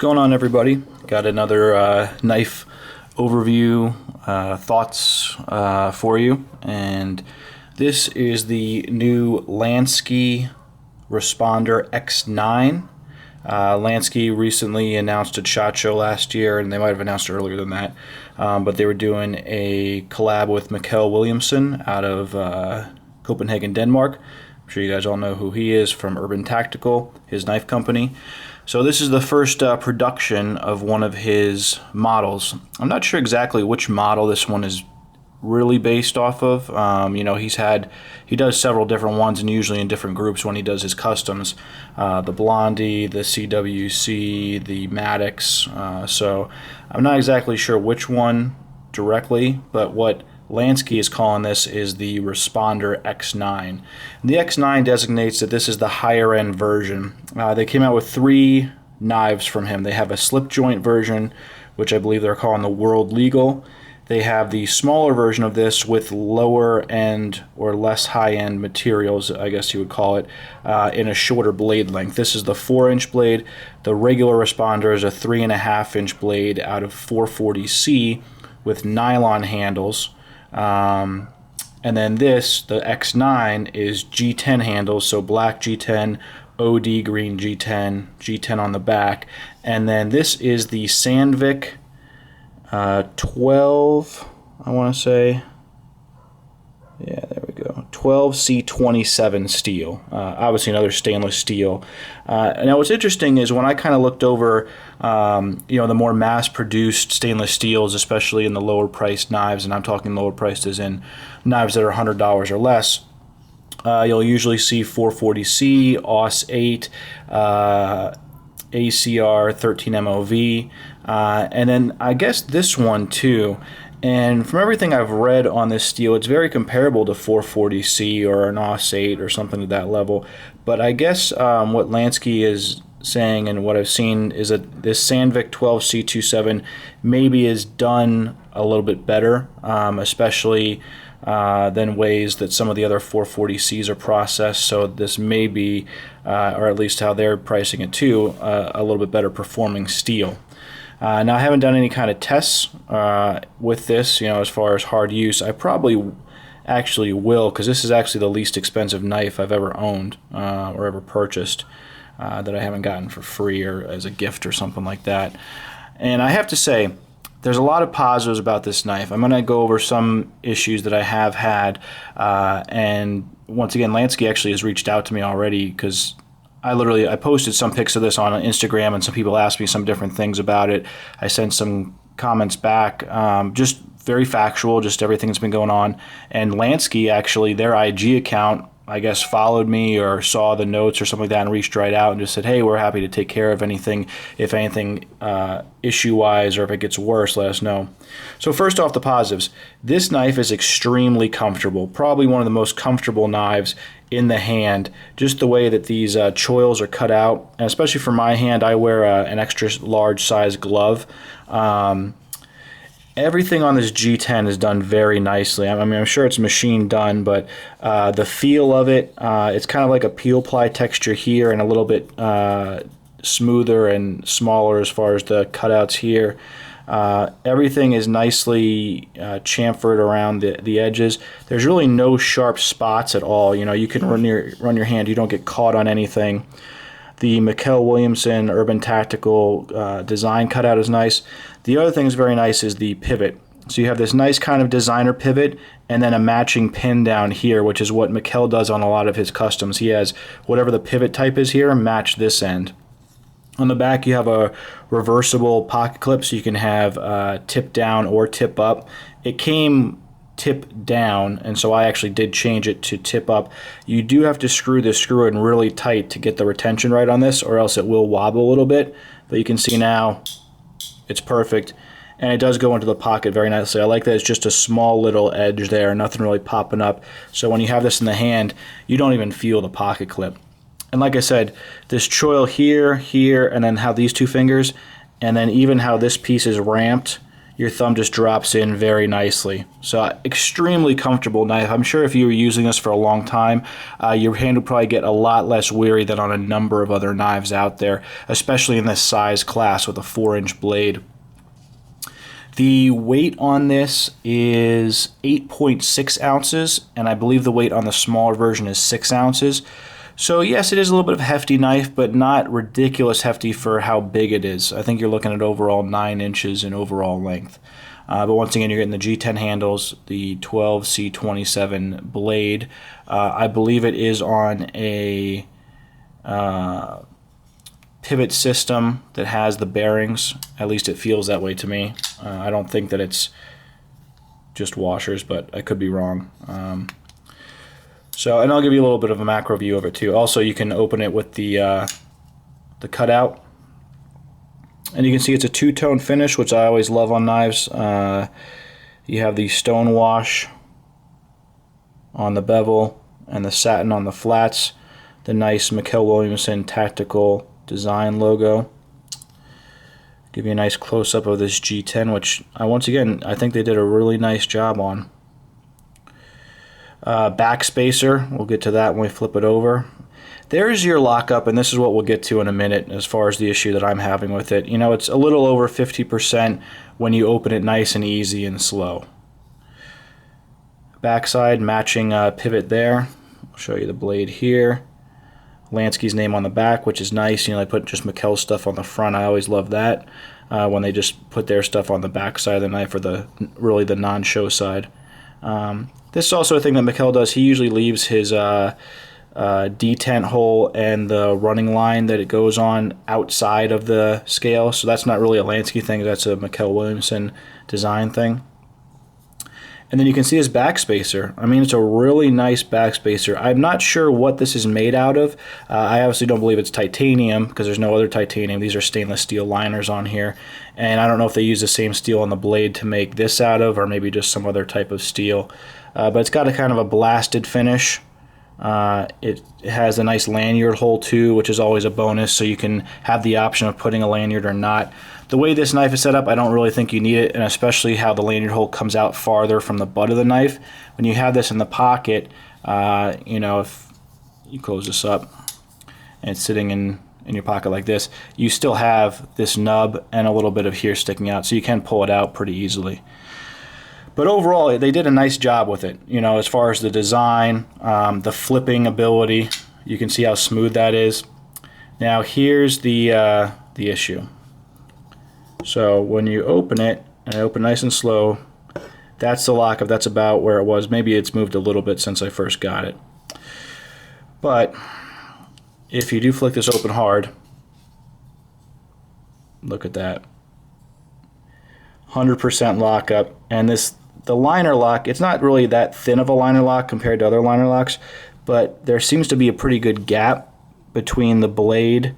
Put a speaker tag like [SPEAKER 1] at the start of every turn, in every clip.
[SPEAKER 1] going on, everybody? Got another knife overview thoughts for you, and this is the new Lansky Responder X9. Lansky recently announced at SHOT Show last year, and they might have announced it earlier than that, but they were doing a collab with Mikkel Willumsen out of Copenhagen, Denmark. I'm sure you guys all know who he is from Urban Tactical, his knife company. So this is the first production of one of his models. I'm not sure exactly which model this one is really based off of. You know, he does several different ones, and usually in different groups when he does his customs. The Blondie, the CWC, the Maddox. So I'm not exactly sure which one directly, but what Lansky is calling this is the Responder X9. And the X9 designates that this is the higher end version. They came out with 3 knives from him. They have a slip joint version, which I believe they're calling the World Legal. They have the smaller version of this with lower end or less high end materials, I guess you would call it, in a shorter blade length. This is the 4-inch blade. The regular Responder is a 3.5-inch blade out of 440C with nylon handles. And then this, the X9, is G10 handles, so black G10, OD green G10, G10 on the back. And then this is the Sandvik 12, I want to say, yeah, there we go, 12C27 steel, obviously another stainless steel. Now what's interesting is when I kind of looked over you know, the more mass-produced stainless steels, especially in the lower-priced knives, and I'm talking lower priced as in knives that are $100 or less, you'll usually see 440C, AUS 8, ACR 13 MOV, and then I guess this one too. And from everything I've read on this steel, it's very comparable to 440C or an AUS 8 or something at that level. But I guess what Lansky is saying and what I've seen is that this Sandvik 12C27 maybe is done a little bit better, especially than ways that some of the other 440Cs are processed. So this may be, or at least how they're pricing it too, a little bit better performing steel. Now, I haven't done any kind of tests with this, you know, as far as hard use. I probably actually will, because this is actually the least expensive knife I've ever owned or ever purchased that I haven't gotten for free or as a gift or something like that. And I have to say, there's a lot of positives about this knife. I'm going to go over some issues that I have had. And once again, Lansky actually has reached out to me already, because I posted some pics of this on Instagram, and some people asked me some different things about it. I sent some comments back, just very factual, just everything that's been going on. And Lansky, actually, their IG account, I guess, followed me or saw the notes or something like that and reached right out and just said, hey, we're happy to take care of anything, if anything issue-wise, or if it gets worse, let us know. So first off, the positives. This knife is extremely comfortable, probably one of the most comfortable knives in the hand. Just the way that these choils are cut out, and especially for my hand, I wear an extra large size glove. Everything on this G10 is done very nicely. I mean, I'm sure it's machine done, but the feel of it, it's kind of like a peel ply texture here, and a little bit smoother and smaller as far as the cutouts here. Everything is nicely chamfered around the edges. There's really no sharp spots at all. You know, you can run your hand, you don't get caught on anything. The Mikkel Willumsen Urban Tactical design cutout is nice. The other thing that's very nice is the pivot. So you have this nice kind of designer pivot and then a matching pin down here, which is what Mikkel does on a lot of his customs. He has whatever the pivot type is here, match this end. On the back, you have a reversible pocket clip, so you can have tip down or tip up. It came tip down, and so I actually did change it to tip up. You do have to screw this screw in really tight to get the retention right on this, or else it will wobble a little bit. But you can see now it's perfect, and it does go into the pocket very nicely. I like that it's just a small little edge there, nothing really popping up. So when you have this in the hand, you don't even feel the pocket clip. And like I said, this choil here, and then how these two fingers, and then even how this piece is ramped, your thumb just drops in very nicely. So extremely comfortable knife. I'm sure if you were using this for a long time, your hand would probably get a lot less weary than on a number of other knives out there, especially in this size class with a 4-inch blade. The weight on this is 8.6 ounces, and I believe the weight on the smaller version is 6 ounces. So yes, it is a little bit of a hefty knife, but not ridiculous hefty for how big it is. I think you're looking at overall 9 inches in overall length. But once again, you're getting the G10 handles, the 12C27 blade. I believe it is on a pivot system that has the bearings. At least it feels that way to me. I don't think that it's just washers, but I could be wrong. And I'll give you a little bit of a macro view of it too. Also, you can open it with the cutout, and you can see it's a two-tone finish, which I always love on knives. You have the stone wash on the bevel and the satin on the flats. The nice Mikkel Willumsen Tactical Design logo. Give you a nice close-up of this G10, which once again I think they did a really nice job on. Back spacer, we'll get to that when we flip it over. There's your lockup, and this is what we'll get to in a minute as far as the issue that I'm having with it. You know, it's a little over 50% when you open it nice and easy and slow. Backside matching pivot there. I'll show you the blade here. Lansky's name on the back, which is nice. You know, they put just Mikkel stuff on the front. I always love that when they just put their stuff on the back side of the knife, or really the non-show side. This is also a thing that Mikkel does. He usually leaves his detent hole and the running line that it goes on outside of the scale. So that's not really a Lansky thing. That's a Mikkel Willumsen design thing. And then you can see his backspacer. I mean, it's a really nice backspacer. I'm not sure what this is made out of. I obviously don't believe it's titanium because there's no other titanium. These are stainless steel liners on here. And I don't know if they use the same steel on the blade to make this out of, or maybe just some other type of steel. But it's got a kind of a blasted finish. It has a nice lanyard hole too, which is always a bonus, so you can have the option of putting a lanyard or not. The way this knife is set up, I don't really think you need it, and especially how the lanyard hole comes out farther from the butt of the knife. When you have this in the pocket, you know, if you close this up and it's sitting in your pocket like this, you still have this nub and a little bit of here sticking out, so you can pull it out pretty easily. But overall, they did a nice job with it. You know, as far as the design, the flipping ability, you can see how smooth that is. Now here's the issue. So when you open it, and I open nice and slow, that's the lockup. That's about where it was. Maybe it's moved a little bit since I first got it. But if you do flick this open hard, look at that. 100% lockup, and the liner lock, it's not really that thin of a liner lock compared to other liner locks, but there seems to be a pretty good gap between the blade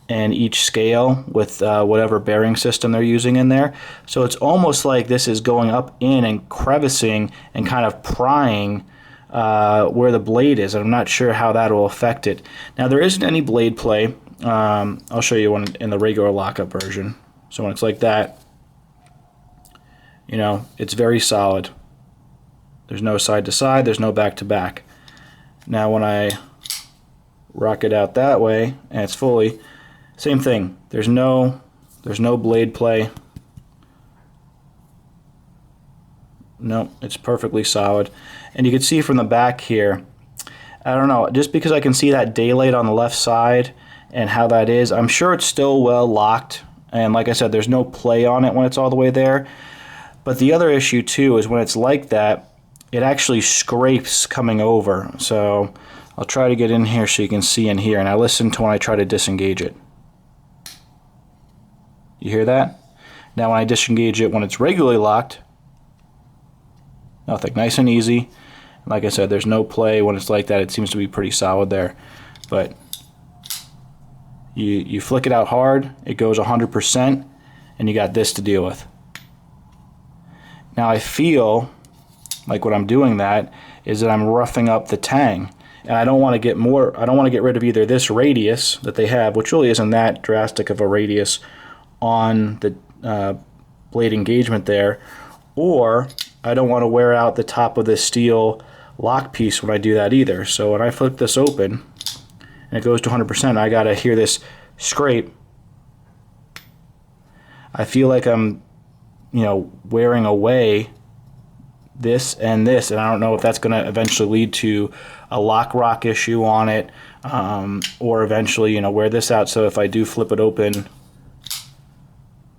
[SPEAKER 1] and each scale with whatever bearing system they're using in there. So it's almost like this is going up in and crevicing and kind of prying where the blade is, and I'm not sure how that will affect it. Now there isn't any blade play. I'll show you one in the regular lockup version. So when it's like that, you know, it's very solid. There's no side to side, there's no back to back. Now when I rock it out that way and it's fully, same thing. There's no blade play. No, it's perfectly solid. And you can see from the back here, I don't know, just because I can see that daylight on the left side and how that is, I'm sure it's still well locked. And like I said, there's no play on it when it's all the way there. But the other issue too is when it's like that, it actually scrapes coming over. So I'll try to get in here so you can see in here, and I listen to when I try to disengage it. You hear that? Now when I disengage it when it's regularly locked, nothing, nice and easy. Like I said, there's no play when it's like that. It seems to be pretty solid there. But you flick it out hard, it goes 100%, and you got this to deal with. Now I feel like when I'm doing that is that I'm roughing up the tang, and I don't want to get more. I don't want to get rid of either this radius that they have, which really isn't that drastic of a radius on the blade engagement there, or I don't want to wear out the top of this steel lock piece when I do that either. So when I flip this open and it goes to 100%, I gotta hear this scrape. I feel like I'm, wearing away this and this, and I don't know if that's going to eventually lead to a lock rock issue on it, or eventually, wear this out. So if I do flip it open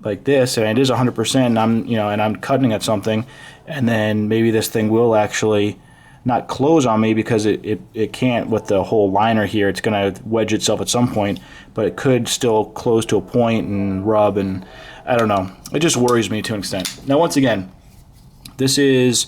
[SPEAKER 1] like this, and it is 100%, and I'm cutting at something, and then maybe this thing will actually not close on me because it can't with the whole liner here. It's going to wedge itself at some point, but it could still close to a point and rub, and I don't know. It just worries me to an extent. Now, once again, this is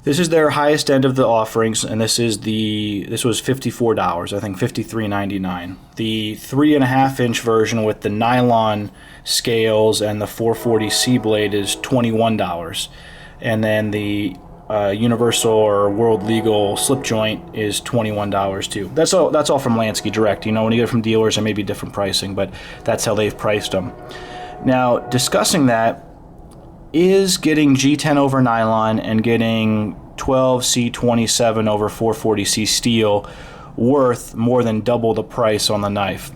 [SPEAKER 1] their highest end of the offerings, and this was $54, I think $53.99. The 3.5-inch version with the nylon scales and the 440C blade is $21, and then the Universal or World Legal slip joint is $21 too. That's all from Lansky direct. When you get it from dealers, there may be different pricing, but that's how they've priced them. Now, discussing that, is getting G10 over nylon and getting 12C27 over 440C steel worth more than double the price on the knife?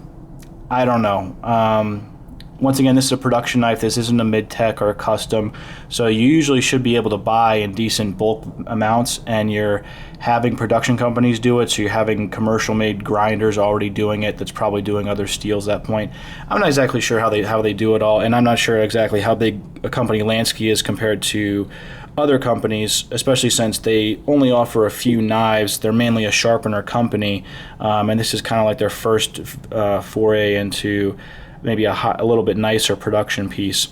[SPEAKER 1] I don't know. Once again, this is a production knife. This isn't a mid-tech or a custom, so you usually should be able to buy in decent bulk amounts, and you're having production companies do it, so you're having commercial-made grinders already doing it that's probably doing other steels at that point. I'm not exactly sure how they do it all, and I'm not sure exactly how big a company Lansky is compared to other companies, especially since they only offer a few knives. They're mainly a sharpener company, and this is kind of like their first foray into maybe a little bit nicer production piece.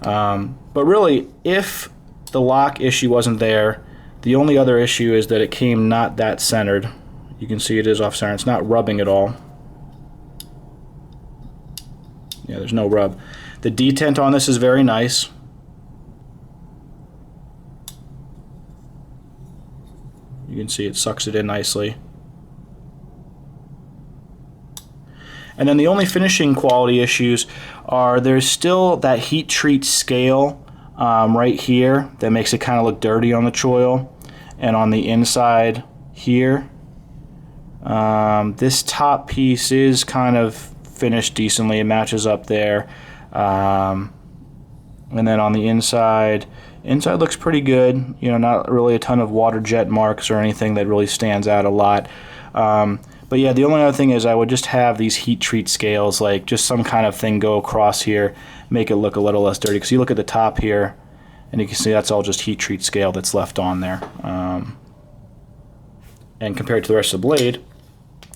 [SPEAKER 1] But really, if the lock issue wasn't there, the only other issue is that it came not that centered. You can see it is off center. It's not rubbing at all. Yeah, there's no rub. The detent on this is very nice. You can see it sucks it in nicely. And then the only finishing quality issues are there's still that heat treat scale right here that makes it kind of look dirty on the choil. And on the inside here, this top piece is kind of finished decently. It matches up there. And then on the inside looks pretty good. Not really a ton of water jet marks or anything that really stands out a lot. But yeah, the only other thing is I would just have these heat treat scales, like just some kind of thing go across here, make it look a little less dirty. Because you look at the top here, and you can see that's all just heat treat scale that's left on there. And compared to the rest of the blade,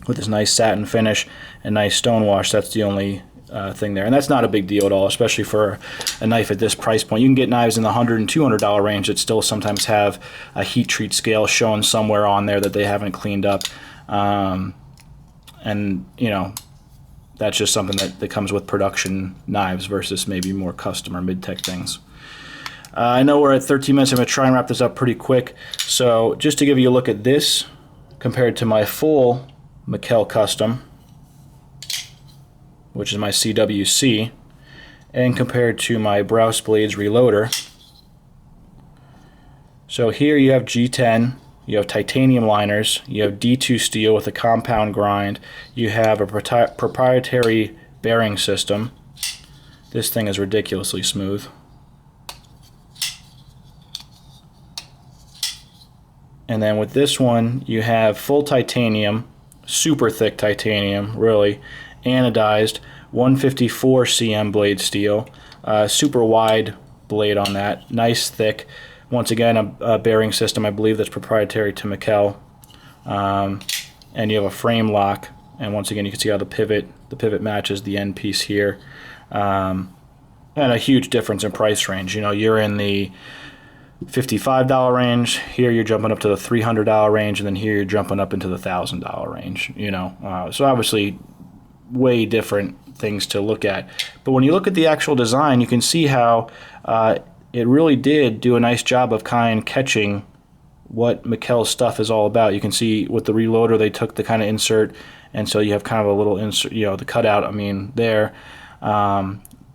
[SPEAKER 1] with this nice satin finish and nice stone wash, that's the only thing there. And that's not a big deal at all, especially for a knife at this price point. You can get knives in the $100 and $200 range that still sometimes have a heat treat scale showing somewhere on there that they haven't cleaned up. And that's just something that comes with production knives versus maybe more custom or mid-tech things. I know we're at 13 minutes. I'm going to try and wrap this up pretty quick. So just to give you a look at this compared to my full Mikkel Custom, which is my CWC, and compared to my Brous Blades Reloader. So here you have G10. You have titanium liners, you have D2 steel with a compound grind, you have a proprietary bearing system. This thing is ridiculously smooth. And then with this one, you have full titanium, super thick titanium, really, anodized, 154 cm blade steel, super wide blade on that, nice thick. Once again, a bearing system, I believe, that's proprietary to Mikkel. And you have a frame lock, and once again, you can see how the pivot matches the end piece here. And a huge difference in price range. You're in the $55 range. Here you're jumping up to the $300 range, and then here you're jumping up into the $1,000 range. So obviously, way different things to look at. But when you look at the actual design, you can see how it really did do a nice job of kind of catching what Mikkel's stuff is all about. You can see with the reloader, they took the kind of insert, and so you have kind of a little insert, the cutout, there.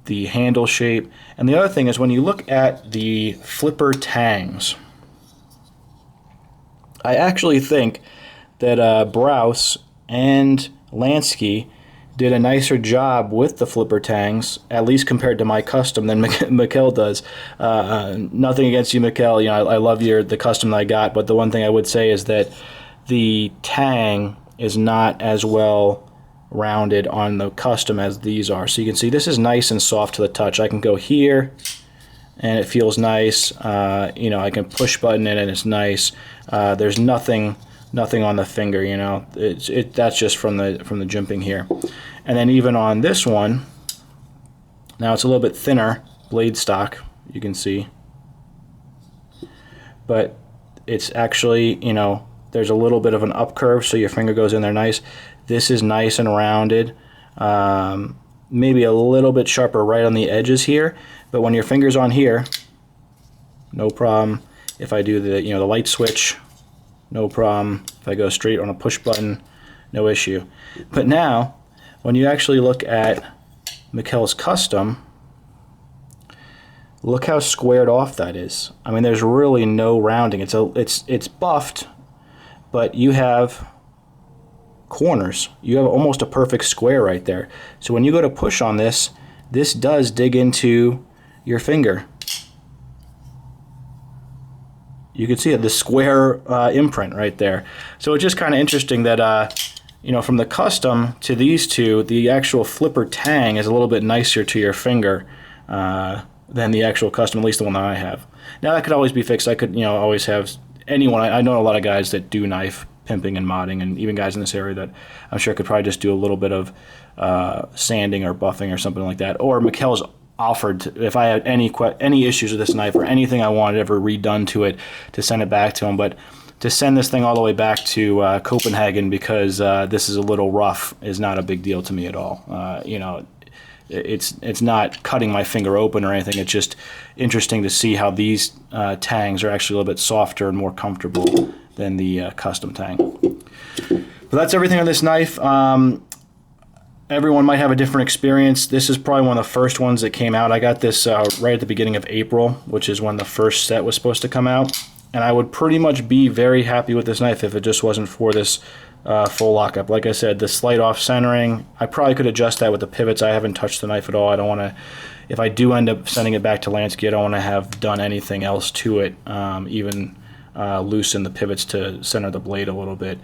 [SPEAKER 1] the handle shape. And the other thing is when you look at the flipper tangs, I actually think that Browse and Lansky did a nicer job with the flipper tangs, at least compared to my custom, than Mikkel does. Nothing against you, Mikkel. You know, I love the custom that I got, but the one thing I would say is that the tang is not as well rounded on the custom as these are. So you can see this is nice and soft to the touch. I can go here, and it feels nice. You know, I can push button it, and it's nice. There's nothing on the finger, you know. That's just from the jimping here. And then even on this one, now it's a little bit thinner blade stock, you can see, but it's actually, you know, there's a little bit of an up curve, so your finger goes in there nice. This is nice and rounded, maybe a little bit sharper right on the edges here, but when your finger's on here, no problem. If I do the, you know, the light switch, no problem. If I go straight on a push button, no issue. But now, when you actually look at Mikkel's custom, look how squared off that is. I mean, there's really no rounding. It's buffed, but you have corners. You have almost a perfect square right there. So when you go to push on this, this does dig into your finger. You can see the square imprint right there. So it's just kind of interesting that, you know, from the custom to these two, the actual flipper tang is a little bit nicer to your finger than the actual custom, at least the one that I have. Now that could always be fixed. I could, you know, always have anyone. I know a lot of guys that do knife pimping and modding, and even guys in this area that I'm sure could probably just do a little bit of sanding or buffing or something like that. Or Mikkel's offered to, if I had any issues with this knife or anything I wanted ever redone to it, to send it back to him. But to send this thing all the way back to Copenhagen because this is a little rough is not a big deal to me at all. You know, it's not cutting my finger open or anything. It's just interesting to see how these tangs are actually a little bit softer and more comfortable than the custom tang. But that's everything on this knife. Everyone might have a different experience. This is probably one of the first ones that came out. I got this right at the beginning of April, which is when the first set was supposed to come out. And I would pretty much be very happy with this knife if it just wasn't for this full lockup. Like I said, the slight off centering, I probably could adjust that with the pivots. I haven't touched the knife at all. I don't want to, if I do end up sending it back to Lansky, I don't want to have done anything else to it, even loosen the pivots to center the blade a little bit.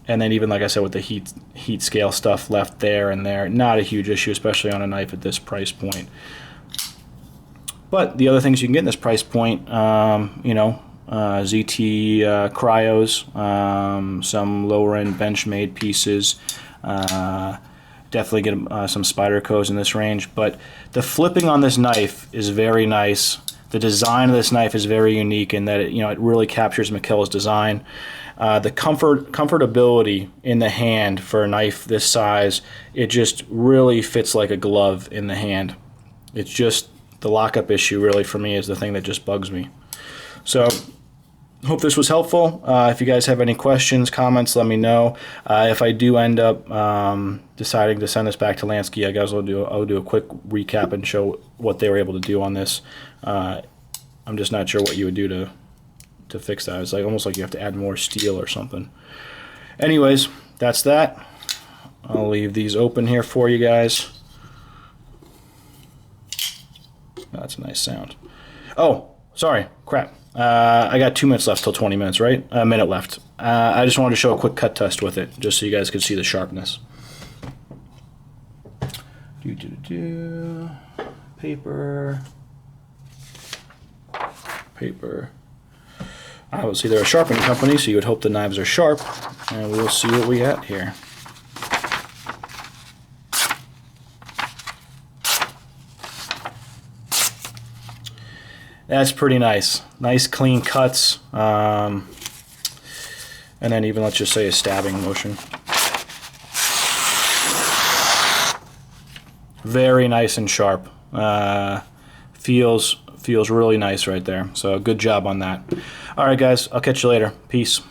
[SPEAKER 1] And then even, like I said, with the heat scale stuff left there and there, not a huge issue, especially on a knife at this price point. But the other things you can get in this price point, you know, ZT cryos, some lower-end bench-made pieces, definitely get some Spydercos in this range. But the flipping on this knife is very nice. The design of this knife is very unique in that it really captures Mikkel's design. The comfortability in the hand for a knife this size, it just really fits like a glove in the hand. It's just the lockup issue really for me is the thing that just bugs me. So hope this was helpful. If you guys have any questions, comments, let me know. If I do end up deciding to send this back to Lansky, I guess I'll do a quick recap and show what they were able to do on this. I'm just not sure what you would do to fix that. It's like almost like you have to add more steel or something. Anyways, that's that. I'll leave these open here for you guys. That's a nice sound. Oh, sorry, crap. I got 2 minutes left till 20 minutes, right? A minute left. I just wanted to show a quick cut test with it, just so you guys could see the sharpness. Paper. Obviously, they're a sharpening company, so you would hope the knives are sharp, and we'll see what we got here. That's pretty nice. Nice, clean cuts, and then even, let's just say, a stabbing motion. Very nice and sharp. Feels really nice right there. So good job on that. All right, guys. I'll catch you later. Peace.